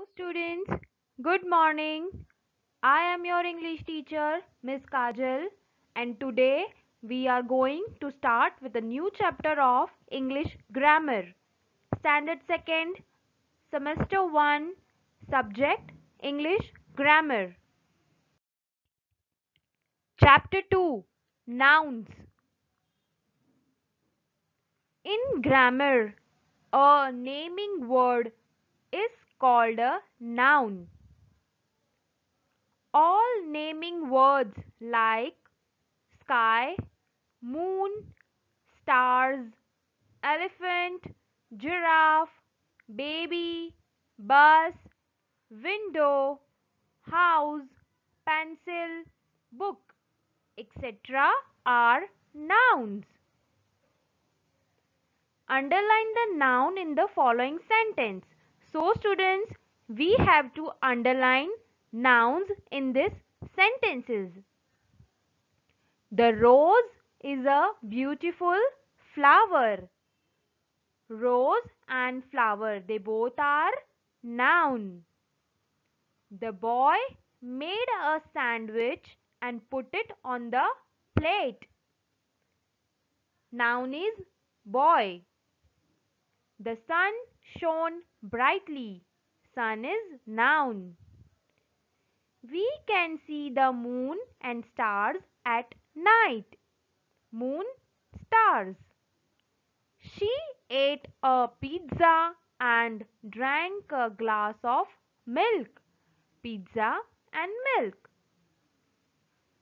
Hello students, good morning. I am your English teacher, Miss Kajal, and today we are going to start with a new chapter of English Grammar. Standard 2nd, Semester 1, Subject English Grammar. Chapter 2, Nouns. In grammar, a naming word is called a noun. All naming words like sky, moon, stars, elephant, giraffe, baby, bus, window, house, pencil, book, etc. are nouns. Underline the noun in the following sentence. So students, we have to underline nouns in these sentences. The rose is a beautiful flower. Rose and flower, they both are noun. The boy made a sandwich and put it on the plate. Noun is boy. The sun shone brightly. Sun is noun. We can see the moon and stars at night. Moon, stars. She ate a pizza and drank a glass of milk. Pizza and milk.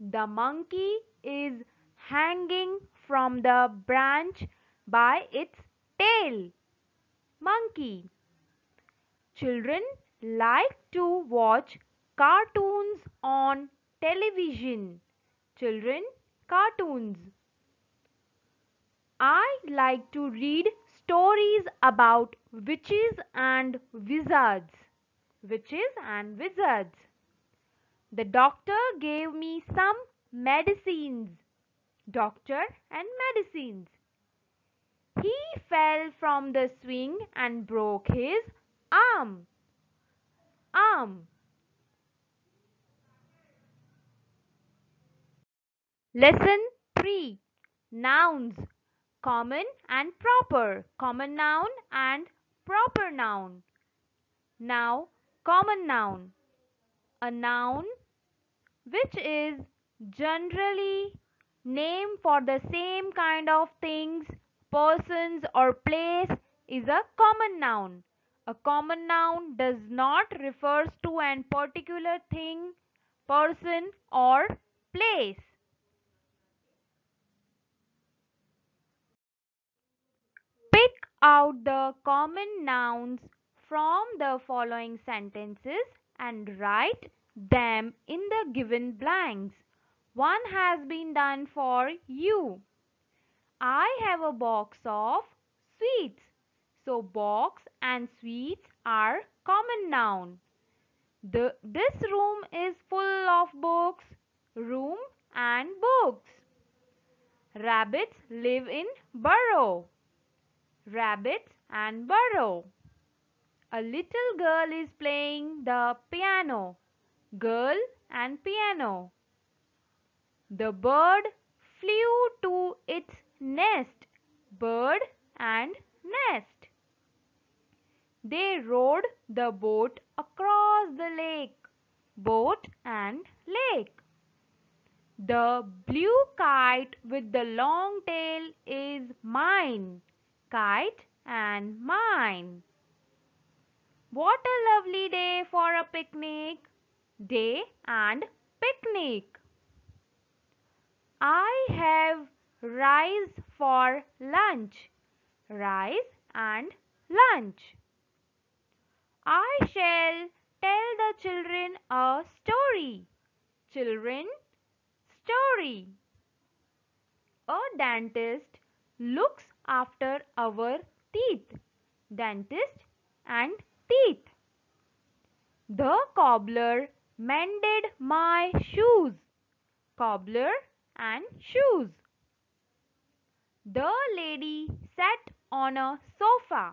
The monkey is hanging from the branch by its tail. Monkey. Children like to watch cartoons on television. Children, cartoons. I like to read stories about witches and wizards. Witches and wizards. The doctor gave me some medicines. Doctor and medicines. He fell from the swing and broke his arm. Arm. Lesson 3. Nouns. Common and proper. Common noun and proper noun. Now, common noun. A noun which is generally name for the same kind of things, persons or place is a common noun. A common noun does not refers to an particular thing, person or place. Pick out the common nouns from the following sentences and write them in the given blanks. One has been done for you. I have a box of sweets. So box and sweets are common noun. This room is full of books. Room and books. Rabbits live in burrow. Rabbits and burrow. A little girl is playing the piano. Girl and piano. The bird flew to its nest. Bird and nest. They rowed the boat across the lake. Boat and lake. The blue kite with the long tail is mine. Kite and mine. What a lovely day for a picnic. Day and picnic. I have rice for lunch. Rice and lunch. I shall tell the children a story. Children, story. A dentist looks after our teeth. Dentist and teeth. The cobbler mended my shoes. Cobbler and shoes. The lady sat on a sofa.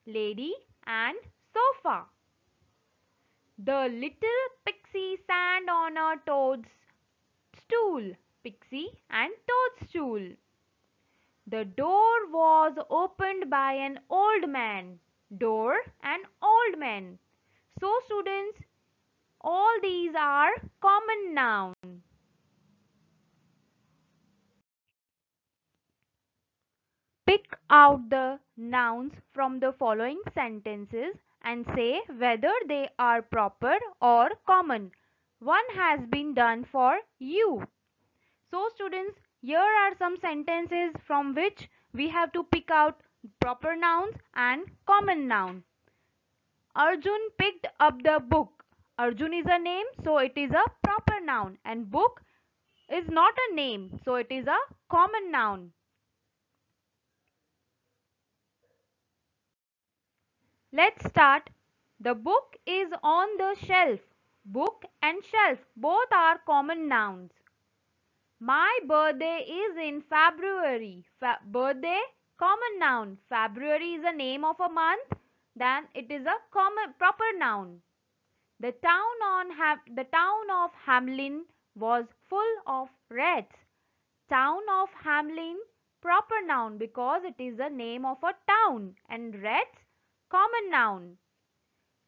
Lady and sofa. The little pixie sat on a toad's stool. Pixie and toadstool. The door was opened by an old man. Door and old man. So students, all these are common nouns. Pick out the nouns from the following sentences and say whether they are proper or common. One has been done for you. So students, here are some sentences from which we have to pick out proper nouns and common noun. Arjun picked up the book. Arjun is a name, so it is a proper noun, and book is not a name, so it is a common noun. Let's start. The book is on the shelf. Book and shelf both are common nouns. My birthday is in February. Birthday, common noun. February is a name of a month, then it is a common proper noun. The town of Hamlin was full of rats. Town of Hamlin, proper noun because it is the name of a town, and rats, common noun.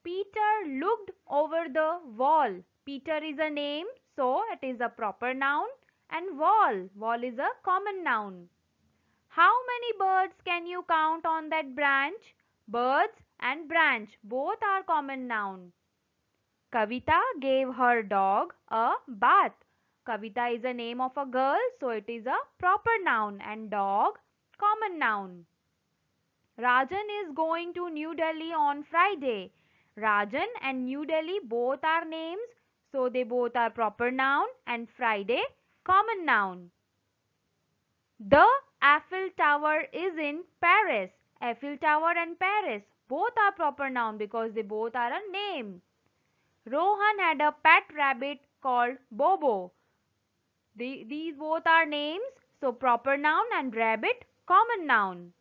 Peter looked over the wall. Peter is a name, so it is a proper noun, and wall is a common noun. How many birds can you count on that branch? Birds and branch both are common noun. Kavita gave her dog a bath. Kavita is a name of a girl, so it is a proper noun, and dog, common noun. Rajan is going to New Delhi on Friday. Rajan and New Delhi both are names, so they both are proper noun, and Friday, common noun. The Eiffel Tower is in Paris. Eiffel Tower and Paris both are proper noun because they both are a name. Rohan had a pet rabbit called Bobo. These both are names, so proper noun, and rabbit, common noun.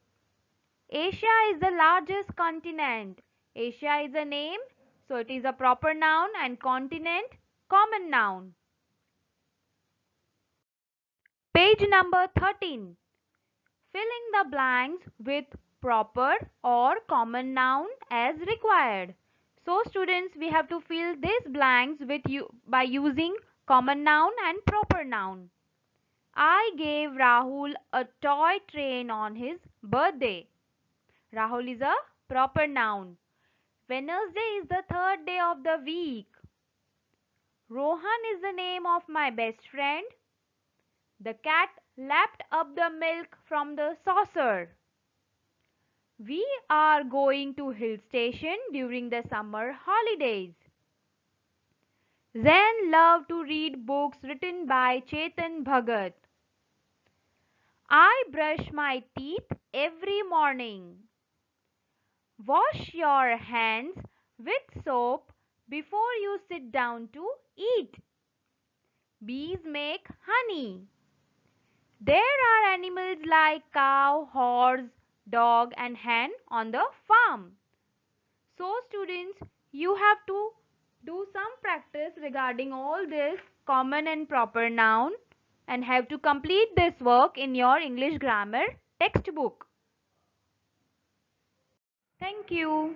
Asia is the largest continent. Asia is a name, so it is a proper noun, and continent, common noun. Page number 13. Filling the blanks with proper or common noun as required. So students, we have to fill these blanks by using common noun and proper noun. I gave Rahul a toy train on his birthday. Rahul is a proper noun. Wednesday is the third day of the week. Rohan is the name of my best friend. The cat lapped up the milk from the saucer. We are going to hill station during the summer holidays. Zen loved to read books written by Chetan Bhagat. I brush my teeth every morning. Wash your hands with soap before you sit down to eat. Bees make honey. There are animals like cow, horse, dog and hen on the farm. So students, you have to do some practice regarding all this common and proper noun and have to complete this work in your English grammar textbook. Thank you.